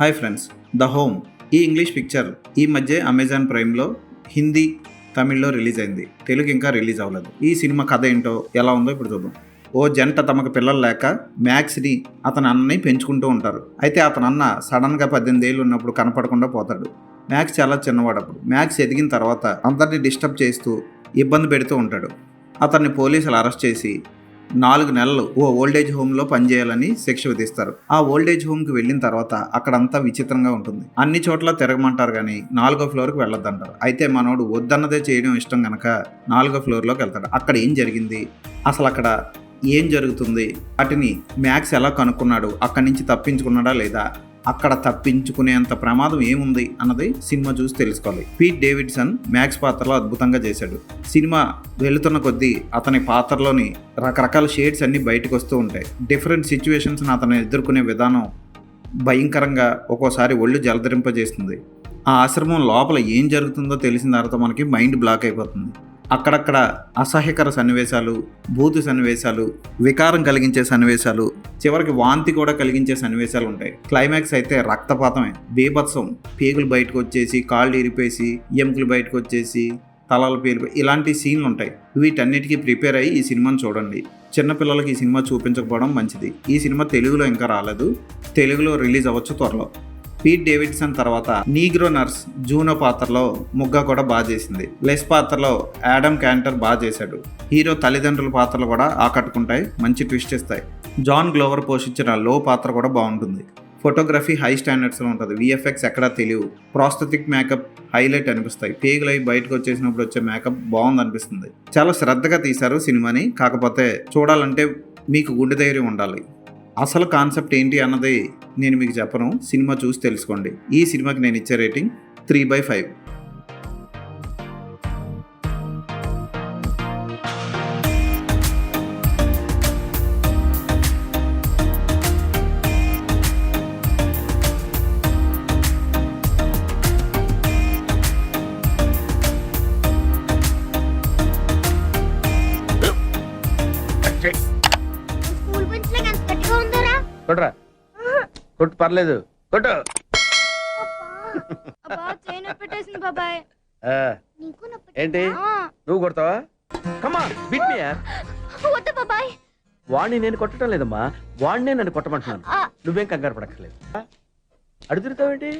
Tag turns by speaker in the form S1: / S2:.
S1: Hi friends, the home ఈ English picture ఈ మధ్య అమెజాన్ ప్రైమ్లో హిందీ, తమిళ్లో రిలీజ్ అయింది. తెలుగు ఇంకా రిలీజ్ అవ్వలేదు. ఈ సినిమా కథ ఏంటో ఎలా ఉందో ఇప్పుడు చూద్దాం. ఓ జంట తమకు పిల్లలు లేక మ్యాక్స్ని అతని అన్నని పెంచుకుంటూ ఉంటారు. అయితే అతని అన్న సడన్గా 18 ఏళ్ళు ఉన్నప్పుడు కనపడకుండా పోతాడు. మ్యాక్స్ చాలా చిన్నవాడు. అప్పుడు మ్యాక్స్ ఎదిగిన తర్వాత అందరినీ డిస్టర్బ్ చేస్తూ ఇబ్బంది పెడుతూ ఉంటాడు. అతన్ని పోలీసులు అరెస్ట్ చేసి 4 నెలలు ఓ ఓల్డేజ్ హోమ్లో పనిచేయాలని శిక్ష విధిస్తారు. ఆ ఓల్డేజ్ హోమ్కి వెళ్ళిన తర్వాత అక్కడంతా విచిత్రంగా ఉంటుంది. అన్ని చోట్ల తిరగమంటారు కానీ 4వ ఫ్లోర్కి వెళ్ళొద్దంటారు. అయితే మనోడు వద్దన్నదే చేయడం ఇష్టం కనుక 4వ ఫ్లోర్లోకి వెళ్తాడు. అక్కడ ఏం జరిగింది, అసలు అక్కడ ఏం జరుగుతుంది, వాటిని మ్యాక్స్ ఎలా కనుక్కున్నాడు, అక్కడి నుంచి తప్పించుకున్నాడా లేదా, అక్కడ తప్పించుకునేంత ప్రమాదం ఏముంది అన్నది సినిమా చూసి తెలుసుకోవాలి. పీట్ డేవిడ్సన్ మ్యాక్స్ పాత్రలో అద్భుతంగా చేశాడు. సినిమా వెళుతున్న కొద్దీ అతని పాత్రలోని రకరకాల షేడ్స్ అన్నీ బయటకు వస్తూ ఉంటాయి. డిఫరెంట్ సిచ్యువేషన్స్ని అతను ఎదుర్కొనే విధానం భయంకరంగా ఒక్కోసారి ఒళ్ళు జలధరింపజేస్తుంది. ఆ ఆశ్రమం లోపల ఏం జరుగుతుందో తెలిసిన తర్వాత మనకి మైండ్ బ్లాక్ అయిపోతుంది. అక్కడక్కడ అసహ్యకర సన్నివేశాలు, భూతు సన్నివేశాలు, వికారం కలిగించే సన్నివేశాలు, చివరికి వాంతి కూడా కలిగించే సన్నివేశాలు ఉంటాయి. క్లైమాక్స్ అయితే రక్తపాతమే, బీభత్సం, పేగులు బయటకు వచ్చేసి, కాళ్ళు ఇరిపేసి, ఎముకలు బయటకు వచ్చేసి, తలలు పేలిపోయి ఇలాంటి సీన్లు ఉంటాయి. వీటన్నిటికీ ప్రిపేర్ అయ్యి ఈ సినిమాను చూడండి. చిన్నపిల్లలకి ఈ సినిమా చూపించకపోవడం మంచిది. ఈ సినిమా తెలుగులో ఇంకా రాలేదు. తెలుగులో రిలీజ్ అవ్వచ్చు త్వరలో. పీట్ డేవిడ్సన్ తర్వాత నీగ్రో నర్స్ జూనో పాత్రలో ముగ్గా కూడా బాగా చేసింది. లెస్ పాత్రలో యాడమ్ క్యాంటర్ బాగా చేశాడు. హీరో తల్లిదండ్రుల పాత్రలు కూడా ఆకట్టుకుంటాయి, మంచి ట్విస్ట్ ఇస్తాయి. జాన్ గ్లోవర్ పోషించిన లో పాత్ర కూడా బాగుంటుంది. ఫోటోగ్రఫీ హై స్టాండర్డ్స్లో ఉంటుంది. విఎఫ్ఎక్స్ ఎక్కడా తెలియవు. ప్రాస్థెటిక్ మేకప్ హైలైట్ అనిపిస్తాయి. పేగులు అవి బయటకు వచ్చేసినప్పుడు వచ్చే మేకప్ బాగుంది అనిపిస్తుంది. చాలా శ్రద్ధగా తీశారు సినిమాని. కాకపోతే చూడాలంటే మీకు గుండె ధైర్యం ఉండాలి. అసలు కాన్సెప్ట్ ఏంటి అన్నది నేను మీకు చెప్పను, సినిమా చూసి తెలుసుకోండి. ఈ సినిమాకి నేను ఇచ్చే రేటింగ్ 3/5.
S2: స్కూల్ బెంచ్ లాగా ఎంత గట్టిగా ఉందరా?
S3: కొట్రా కొట్టు, పర్లేదు కొట్టు.
S2: అబ్బా చైన్ పెట్టేసింది బాబాయ్.
S3: ఆ,
S2: నీకు నొప్పి
S3: ఏంటి నువ్వు కొడతావా? కమా బిట్ మీ యార్.
S2: వద్దు బాబాయ్.
S3: వాణ్ణి నేను కొట్టడం లేదమ్మా, వాణ్ణే నన్ను కొట్టమంటున్నాను.
S2: ఆ.
S3: నువ్వేం కంగారు పడక్కర్లేదు. అడుగుతావేంటి?